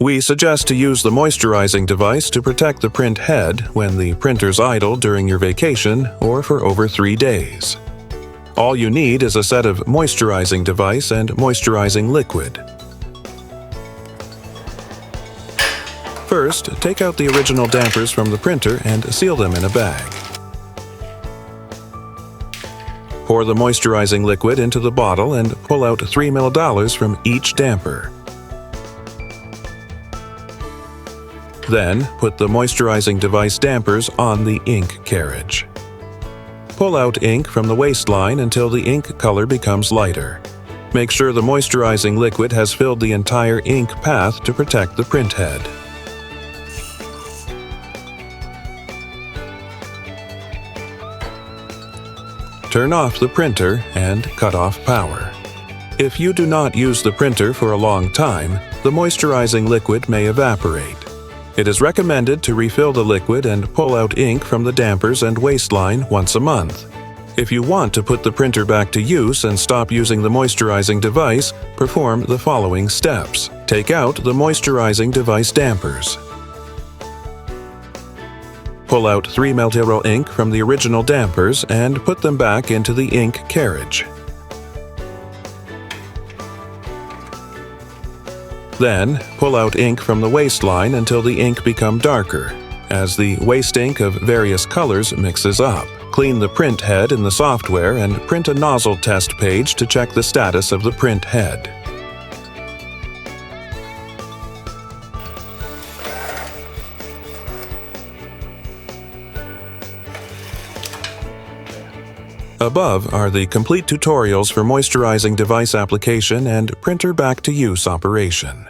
We suggest to use the moisturizing device to protect the print head when the printer's idle during your vacation or for over 3 days. All you need is a set of moisturizing device and moisturizing liquid. First, take out the original dampers from the printer and seal them in a bag. Pour the moisturizing liquid into the bottle and pull out 3 ml from each damper. Then, put the moisturizing device dampers on the ink carriage. Pull out ink from the waistline until the ink color becomes lighter. Make sure the moisturizing liquid has filled the entire ink path to protect the print head. Turn off the printer and cut off power. If you do not use the printer for a long time, the moisturizing liquid may evaporate. It is recommended to refill the liquid and pull out ink from the dampers and waistline once a month. If you want to put the printer back to use and stop using the moisturizing device, perform the following steps. Take out the moisturizing device dampers. Pull out 3 ml ink from the original dampers and put them back into the ink carriage. Then, pull out ink from the waistline until the ink becomes darker, as the waste ink of various colors mixes up. Clean the print head in the software and print a nozzle test page to check the status of the print head. Above are the complete tutorials for moisturizing device application and printer back-to-use operation.